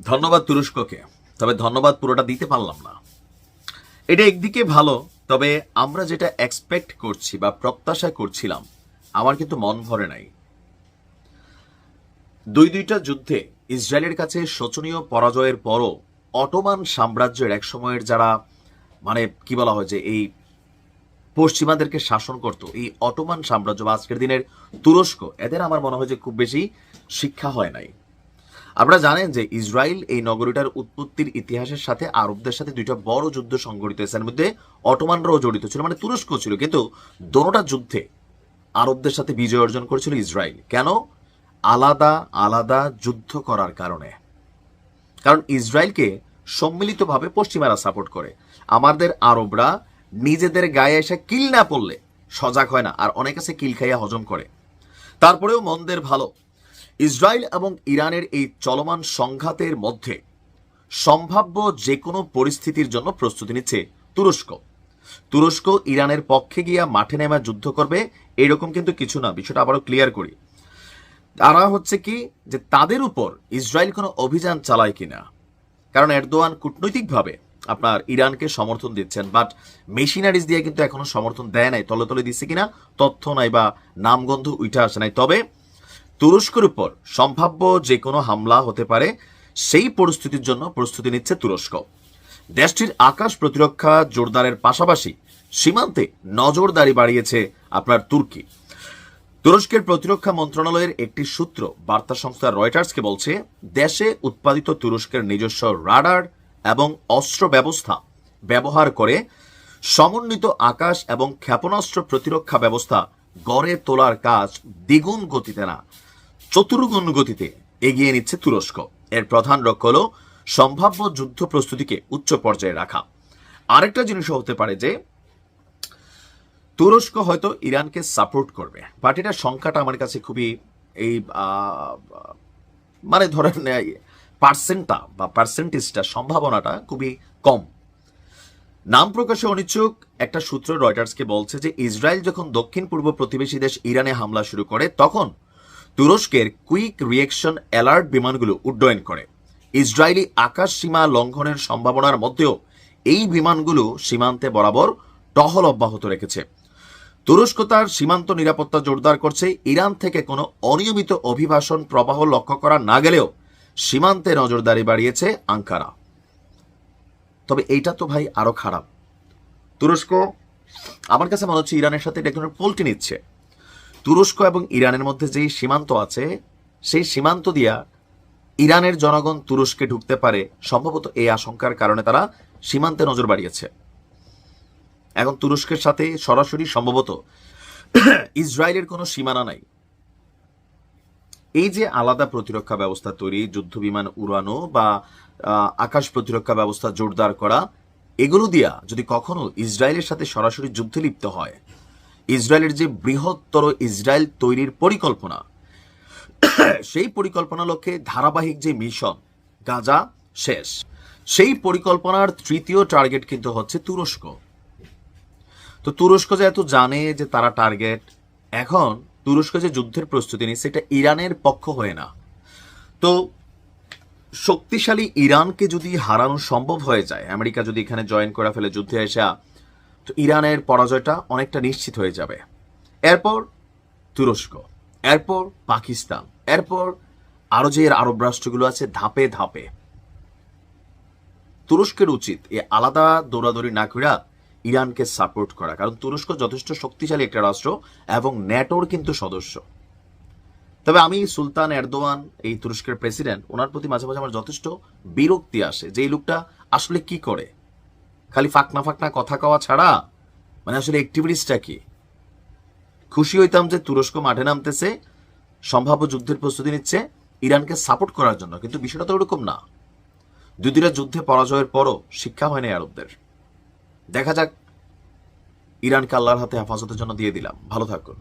ধন্যবাদ তুরস্ককে, তবে ধন্যবাদ পুরোটা দিতে পারলাম না। এটা একদিকে ভালো, তবে আমরা যেটা এক্সপেক্ট করছি বা প্রত্যাশা করছিলাম আমার কিন্তু মন ভরে নাই। দুইটা যুদ্ধে ইসরায়েলের কাছে শোচনীয় পরাজয়ের পরও অটোমান সাম্রাজ্যের এক সময়ের যারা মানে কি বলা হয় যে এই পশ্চিমাদেরকে শাসন করত, এই অটোমান সাম্রাজ্য বা আজকের দিনের তুরস্ক, এদের আমার মনে হয় যে খুব বেশি শিক্ষা হয় নাই। আপনারা জানেন যে ইসরায়েল এই নগরীটার উৎপত্তির ইতিহাসের সাথে আরবদের সাথে দুইটা বড় যুদ্ধ সংঘটিত হয়েছে। এর মধ্যে অটোমানরাও জড়িত ছিল, মানে তুরস্ক ছিল, কিন্তু দোনোটা যুদ্ধে আরবদের সাথে বিজয় অর্জন করেছিল ইসরায়েল। কেন? আলাদা আলাদা যুদ্ধ করার কারণে। কারণ ইসরায়েলকে সম্মিলিতভাবে পশ্চিমারা সাপোর্ট করে, আমাদের আরবরা নিজেদের গায়ে এসে কিল না পড়লে সজাগ হয় না, আর অনেক আছে কিল খাইয়া হজম করে। তারপরেও মন্দের ভালো, ইসরায়েল এবং ইরানের এই চলমান সংঘাতের মধ্যে সম্ভাব্য যে কোনো পরিস্থিতির জন্য প্রস্তুতি নিচ্ছে তুরস্ক। তুরস্ক ইরানের পক্ষে গিয়া মাঠে নেমে যুদ্ধ করবে এরকম কিন্তু কিছু না। বিষয়টা আবারও ক্লিয়ার করি, তারা হচ্ছে কি যে তাদের উপর ইসরায়েল কোনো অভিযান চালায় কিনা। কারণ এরদোয়ান কূটনৈতিকভাবে আপনার ইরানকে সমর্থন দিচ্ছেন, বাট মেশিনারিজ দিয়ে কিন্তু এখনো সমর্থন দেয় নাই। তলে তলে দিচ্ছে কিনা তথ্য নাই বা নামগন্ধ উঠে আসে নাই। তবে তুরস্কের উপর সম্ভাব্য যে কোনো হামলা হতে পারে, সেই পরিস্থিতির জন্য প্রস্তুতি নিচ্ছে তুরস্ক। দেশটির আকাশ প্রতিরক্ষা জোরদারের পাশাপাশি সীমান্তে নজরদারি বাড়িয়েছে আপনার তুর্কি। তুরস্কের প্রতিরক্ষা মন্ত্রণালয়ের একটি সূত্র বার্তা সংস্থা রয়টার্সকে বলছে, দেশে উৎপাদিত তুরস্কের নিজস্ব রাডার এবং অস্ত্র ব্যবস্থা ব্যবহার করে সমন্বিত আকাশ এবং ক্ষেপণাস্ত্র প্রতিরক্ষা ব্যবস্থা গড়ে তোলার কাজ দ্বিগুণ গতিতে না, চতুর্গুণ গতিতে এগিয়ে নিচ্ছে তুরস্ক। এর প্রধান লক্ষ্য হল সম্ভাব্য যুদ্ধ প্রস্তুতিকে উচ্চ পর্যায়ে রাখা। আরেকটা জিনিস হতে পারে যে তুরস্ক হয়তো ইরানকে সাপোর্ট করবে, বাট এটা সংখ্যাটা আমার কাছে খুবই এই মানে ধরেন পার্সেন্টটা বা পার্সেন্টেজটা সম্ভাবনাটা খুবই কম। নাম প্রকাশে অনিচ্ছুক একটা সূত্র রয়টার্সকে বলছে যে ইসরায়েল যখন দক্ষিণ পূর্ব প্রতিবেশী দেশ ইরানে হামলা শুরু করে, তখন তুরস্কের কুইক রিয়েকশন অ্যালার্ট বিমানগুলো উড্ডয়ন করে। ইসরায়েলি আকাশ সীমা লঙ্ঘনের সম্ভাবনার মধ্যেও এই বিমানগুলো সীমান্তে বরাবর টহল অব্যাহত রেখেছে। তুরস্ক তার সীমান্ত নিরাপত্তা জোরদার করছে। ইরান থেকে কোনো অনিয়মিত অভিবাসন প্রবাহ লক্ষ্য করা না গেলেও সীমান্তে নজরদারি বাড়িয়েছে আঙ্কারা। তবে এইটা তো ভাই আরো খারাপ। তুরস্ক আমার কাছে মনে হচ্ছে ইরানের সাথে এটা পোল্টি নিচ্ছে। তুরস্ক এবং ইরানের মধ্যে যেই সীমান্ত আছে, সেই সীমান্ত দিয়া ইরানের জনগণ তুরস্কে ঢুকতে পারে, সম্ভবত এই আশঙ্কার কারণে তারা সীমান্তে নজর বাড়িয়েছে। এখন তুরস্কের সাথে সরাসরি সম্ভবত ইসরায়েলের কোনো সীমানা নাই। এই যে আলাদা প্রতিরক্ষা ব্যবস্থা তৈরি, যুদ্ধ বিমান উড়ানো বা আকাশ প্রতিরক্ষা ব্যবস্থা জোরদার করা, এগুলো দিয়া যদি কখনো ইসরায়েলের সাথে সরাসরি যুদ্ধে লিপ্ত হয়, ইসরায়েলের যে বৃহত্তর ইসরায়েল তৈরির পরিকল্পনা, সেই পরিকল্পনা লক্ষ্যে ধারাবাহিক যে মিশন গাজা শেষ, সেই পরিকল্পনার তৃতীয় টার্গেট কিন্তু হচ্ছে তুরস্ক। তো তুরস্ক যেহেতু জানে যে তারা টার্গেট, এখন তুরস্ক যে যুদ্ধের প্রস্তুতি নিচ্ছে এটা ইরানের পক্ষ হয়ে না। তো শক্তিশালী ইরানকে যদি হারানো সম্ভব হয়ে যায়, আমেরিকা যদি এখানে জয়েন করে ফেলে যুদ্ধে এসে, তো ইরানের পরাজয়টা অনেকটা নিশ্চিত হয়ে যাবে। এরপর তুরস্ক, এরপর পাকিস্তান, এরপর আরো যে আরব রাষ্ট্রগুলো আছে ধাপে ধাপে। তুরস্কের উচিত এ আলাদা দৌড়াদৌড়ি না করে ইরানকে সাপোর্ট করা, কারণ তুরস্ক যথেষ্ট শক্তিশালী একটা রাষ্ট্র এবং ন্যাটোর কিন্তু সদস্য। তবে আমি সুলতান এরদোয়ান, এই তুরস্কের প্রেসিডেন্ট, ওনার প্রতি মাঝে মাঝে আমার যথেষ্ট বিরক্তি আসে যে এই লোকটা আসলে কি করে, খালি ফাঁকনা ফাঁকনা কথা কওয়া ছাড়া মানে আসলে অ্যাক্টিভিটিসটা কি। খুশি হইতাম যে তুরস্ক মাঠে নামতেছে, সম্ভাব্য যুদ্ধের প্রস্তুতি নিচ্ছে ইরানকে সাপোর্ট করার জন্য, কিন্তু বিষয়টা তো ওরকম না। দুইটা যুদ্ধে পরাজয়ের পরও শিক্ষা হয়নি আরবদের। দেখা যাক, ইরানকে আল্লাহর হাতে হেফাজতের জন্য দিয়ে দিলাম। ভালো থাকুন।